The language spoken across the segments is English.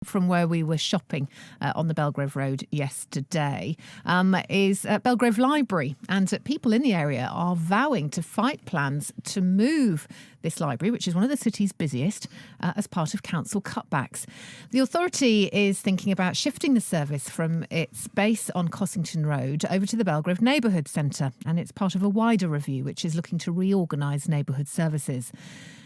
from where we were shopping on the Belgrave Road yesterday is Belgrave Library, and people in the area are vowing to fight plans to move this library, which is one of the city's busiest, as part of council cutbacks. The authority is thinking about shifting the service from its base on Cossington Road over to the Belgrave Neighbourhood Centre, and it's part of a wider review which is looking to reorganise neighbourhood services.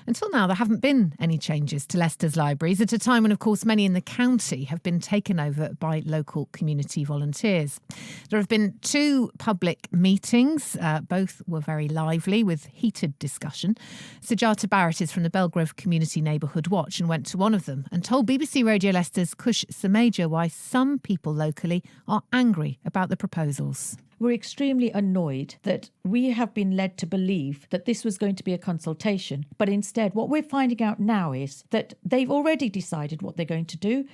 Until now, there haven't been any changes to Leicester's libraries at a time when, of course, many in the county have been taken over by local community volunteers. There have been 2 public meetings. Both were very lively with heated discussion. Sujata Barrett is from the Belgrave Community Neighbourhood Watch and went to one of them and told BBC Radio Leicester's Kush Sameja why some people locally are angry about the proposals. We're extremely annoyed that we have been led to believe that this was going to be a consultation. But instead, what we're finding out now is that they've already decided what they're going to do.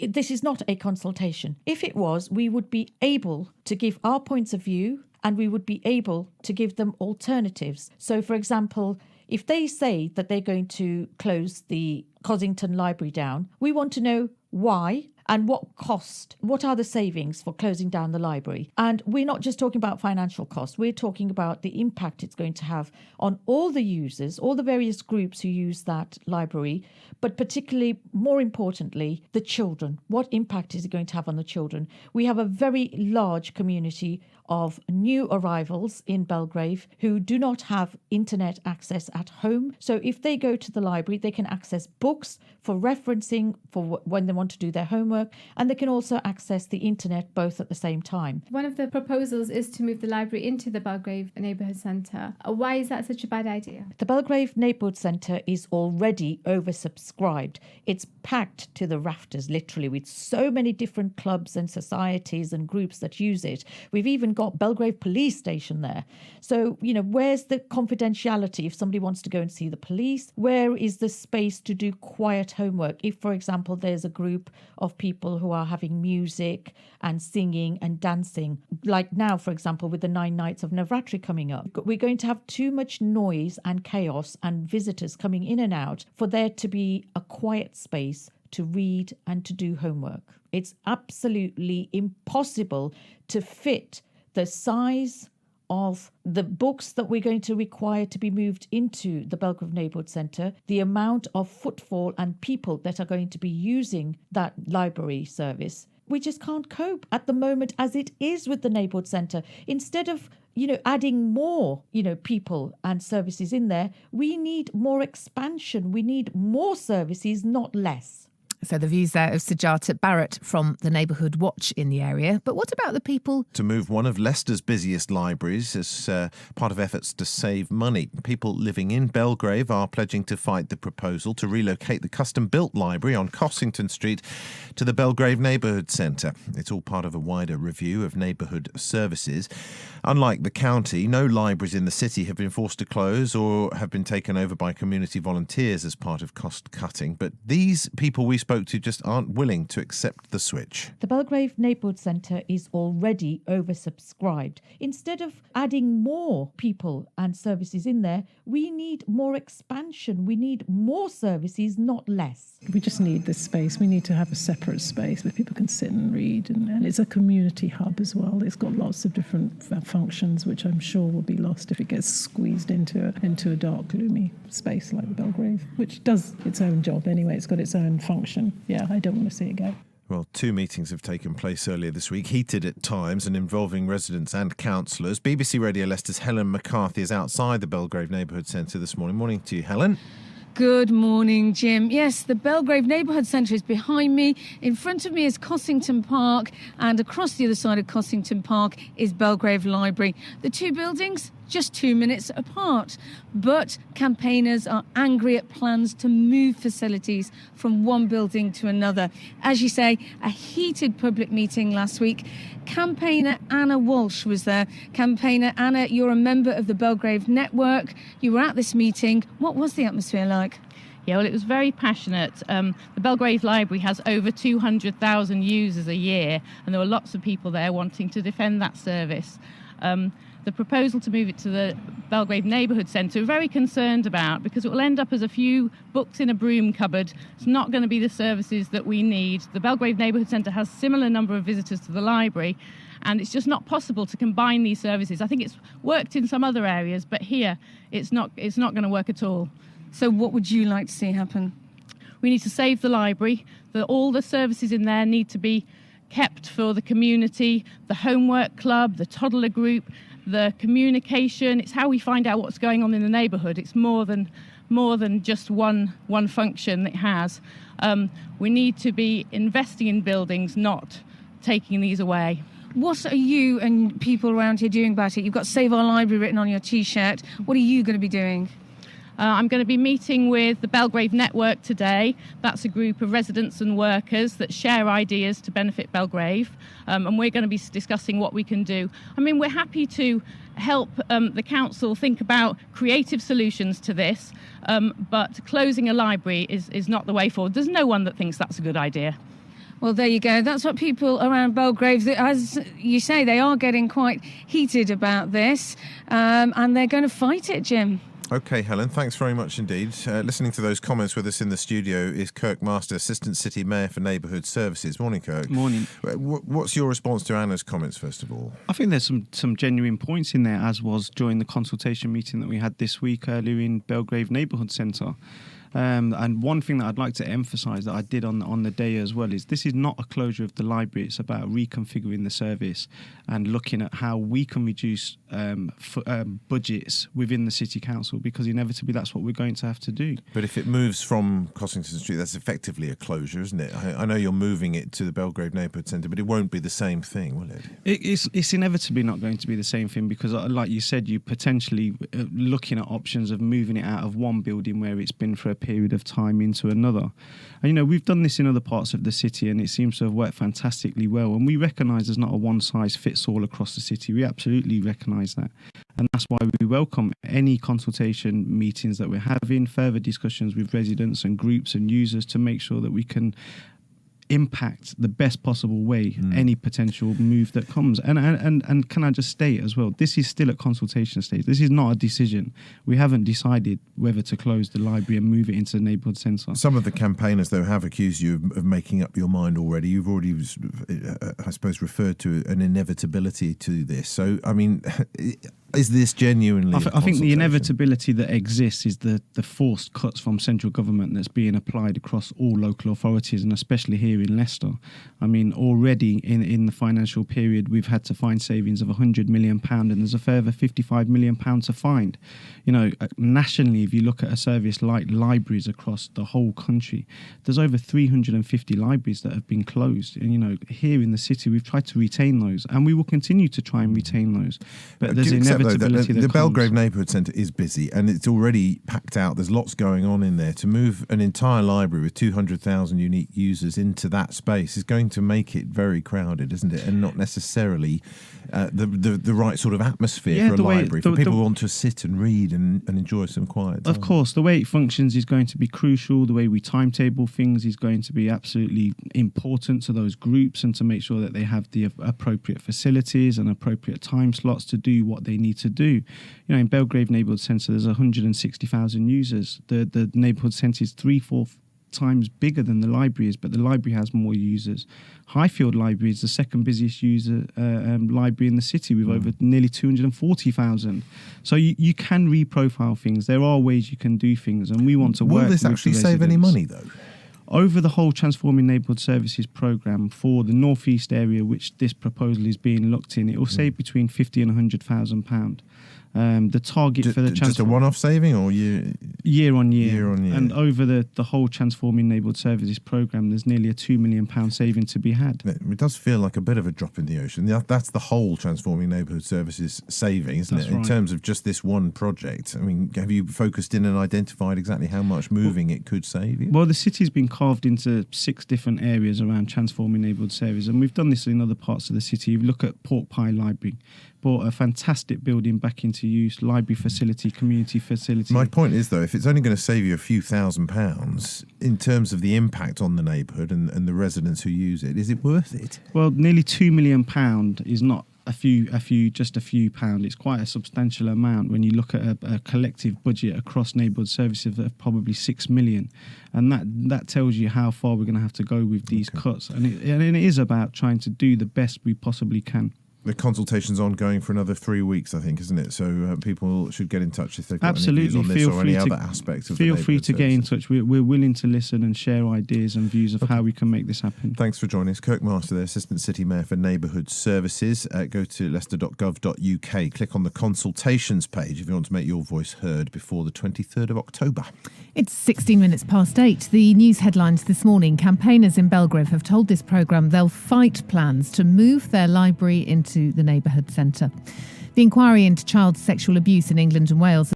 This is not a consultation. If it was, we would be able to give our points of view and we would be able to give them alternatives. So, for example, if they say that they're going to close the Cossington Library down, we want to know why. And what cost? What are the savings for closing down the library? And we're not just talking about financial costs. We're talking about the impact it's going to have on all the users, all the various groups who use that library, but particularly, more importantly, the children. What impact is it going to have on the children? We have a very large community of new arrivals in Belgrave who do not have internet access at home. So if they go to the library, they can access books for referencing for when they want to do their homework, and they can also access the internet both at the same time. One of the proposals is to move the library into the Belgrave Neighbourhood Centre. Why is that such a bad idea? The Belgrave Neighbourhood Centre is already oversubscribed. It's packed to the rafters, literally, with so many different clubs and societies and groups that use it. We've even got Belgrave Police Station there. So, where's the confidentiality if somebody wants to go and see the police? Where is the space to do quiet homework? If, for example, there's a group of people who are having music and singing and dancing, like now, for example, with the 9 nights of Navratri coming up, we're going to have too much noise and chaos and visitors coming in and out for there to be a quiet space to read and to do homework. It's absolutely impossible to fit the size of the books that we're going to require to be moved into the Belgrave Neighbourhood Centre, the amount of footfall and people that are going to be using that library service. We just can't cope at the moment as it is with the Neighbourhood Centre. Instead of adding more, people and services in there, we need more expansion. We need more services, not less. So the views there of Sujata Barrett from the Neighbourhood Watch in the area. But what about the people? To move one of Leicester's busiest libraries as part of efforts to save money. People living in Belgrave are pledging to fight the proposal to relocate the custom-built library on Cossington Street to the Belgrave Neighbourhood Centre. It's all part of a wider review of neighbourhood services. Unlike the county, no libraries in the city have been forced to close or have been taken over by community volunteers as part of cost cutting. But these people we spoke to just aren't willing to accept the switch. The Belgrave Neighbourhood Centre is already oversubscribed. Instead of adding more people and services in there, we need more expansion. We need more services, not less. We just need this space. We need to have a separate space where people can sit and read. And it's a community hub as well. It's got lots of different functions, which I'm sure will be lost if it gets squeezed into a dark, gloomy space like the Belgrave, which does its own job anyway. It's got its own function. Yeah, I don't want to see it go. Well, 2 meetings have taken place earlier this week, heated at times and involving residents and councillors. BBC Radio Leicester's Helen McCarthy is outside the Belgrave Neighbourhood Centre this morning. Morning to you, Helen. Good morning, Jim. Yes, the Belgrave Neighbourhood Centre is behind me. In front of me is Cossington Park, and across the other side of Cossington Park is Belgrave Library. The 2 buildings, just 2 minutes apart. But campaigners are angry at plans to move facilities from one building to another. As you say, a heated public meeting last week. Campaigner Anna Walsh was there. Campaigner Anna, you're a member of the Belgrave Network. You were at this meeting. What was the atmosphere like? Yeah, well, it was very passionate. The Belgrave Library has over 200,000 users a year, and there were lots of people there wanting to defend that service. There the proposal to move it to the Belgrave Neighbourhood Centre, we're very concerned about, because it will end up as a few books in a broom cupboard. It's not going to be the services that we need. The Belgrave Neighbourhood Centre has similar number of visitors to the library, and it's just not possible to combine these services. I think it's worked in some other areas, but here it's not going to work at all. So what would you like to see happen? We need to save the library. All the services in there need to be kept for the community, the homework club, the toddler group, the communication. It's how we find out what's going on in the neighbourhood. It's more than just one function it has. We need to be investing in buildings, not taking these away. What are you and people around here doing about it? You've got Save Our Library written on your T-shirt. What are you going to be doing? I'm going to be meeting with the Belgrave Network today. That's a group of residents and workers that share ideas to benefit Belgrave. And we're going to be discussing what we can do. I mean, we're happy to help the council think about creative solutions to this, but closing a library is not the way forward. There's no one that thinks that's a good idea. Well, there you go. That's what people around Belgrave, as you say, they are getting quite heated about this, and they're going to fight it, Jim. OK, Helen, thanks very much indeed. Listening to those comments with us in the studio is Kirk Master, Assistant City Mayor for Neighbourhood Services. Morning, Kirk. Morning. What's your response to Anna's comments, first of all? I think there's some genuine points in there, as was during the consultation meeting that we had this week earlier in Belgrave Neighbourhood Centre. And one thing that I'd like to emphasise that I did on the day as well is this is not a closure of the library. It's about reconfiguring the service and looking at how we can reduce budgets within the City Council, because inevitably that's what we're going to have to do. But if it moves from Cossington Street, that's effectively a closure, isn't it? I know you're moving it to the Belgrave Neighbourhood Centre, but it won't be the same thing, will it? It's inevitably not going to be the same thing, because like you said, you're potentially looking at options of moving it out of one building where it's been for a period of time into another. And we've done this in other parts of the city and it seems to have worked fantastically well, and we recognise there's not a one size fits all across the city. We absolutely recognise that, and that's why we welcome any consultation meetings that we're having, further discussions with residents and groups and users to make sure that we can impact the best possible way any potential move that comes. And can I just state as well, this is still at consultation stage. This is not a decision. We haven't decided whether to close the library and move it into the neighbourhood centre. Some of the campaigners, though, have accused you of making up your mind already. You've already, I suppose, referred to an inevitability to this. So, I mean, is this genuinely I think the inevitability that exists is the forced cuts from central government that's being applied across all local authorities, and especially here in Leicester. I mean, already in the financial period, we've had to find savings of £100 million, and there's a further £55 million to find. Nationally, if you look at a service like libraries across the whole country, there's over 350 libraries that have been closed. And, here in the city, we've tried to retain those, and we will continue to try and retain those. But there's inevitability that the Belgrave comes. Neighbourhood Centre is busy and it's already packed out. There's lots going on in there. To move an entire library with 200,000 unique users into that space is going to make it very crowded, isn't it? And not necessarily the right sort of atmosphere for a library, for people who want to sit and read and enjoy some quiet time. Of course, the way it functions is going to be crucial. The way we timetable things is going to be absolutely important to those groups, and to make sure that they have the appropriate facilities and appropriate time slots to do what they need to do. In Belgrave Neighbourhood Centre, there's 160,000 users. The neighbourhood centre is 3-4 times bigger than the library is, but the library has more users. Highfield Library is the second busiest user library in the city, with over nearly 240,000. So you can reprofile things. There are ways you can do things, and we want to work. Will this actually save any money, though? Over the whole Transforming Neighbourhood Services programme for the North East area, which this proposal is being looked in, it will save between £50,000 and £100,000. The target for the just a one-off saving, or year on year, and over the whole Transforming Neighbourhood Services programme, there's nearly a £2 million saving to be had. It does feel like a bit of a drop in the ocean. That's the whole Transforming Neighbourhood Services saving, isn't it? In terms of just this one project. I mean, have you focused in and identified exactly how much moving it could save you? Well, the city's been carved into 6 different areas around Transforming Neighbourhood Services, and we've done this in other parts of the city. You look at Pork Pie Library, brought a fantastic building back into use, library facility, community facility. My point is, though, if it's only going to save you a few £1,000s, in terms of the impact on the neighbourhood and the residents who use it, is it worth it? Well, nearly £2 million is not a few pound. It's quite a substantial amount when you look at a collective budget across neighbourhood services of probably 6 million, and that tells you how far we're going to have to go with these cuts. And it is about trying to do the best we possibly can. The consultation's ongoing for another 3 weeks, I think, isn't it? So people should get in touch if they've got any views on this or any other aspects of the neighbourhood Feel free to get in touch. We're willing to listen and share ideas and views of how we can make this happen. Thanks for joining us. Kirk Master, the Assistant City Mayor for Neighbourhood Services. Go to leicester.gov.uk. Click on the consultations page if you want to make your voice heard before the 23rd of October. It's 16 minutes past 8. The news headlines this morning. Campaigners in Belgrave have told this programme they'll fight plans to move their library into the neighbourhood centre. The inquiry into child sexual abuse in England and Wales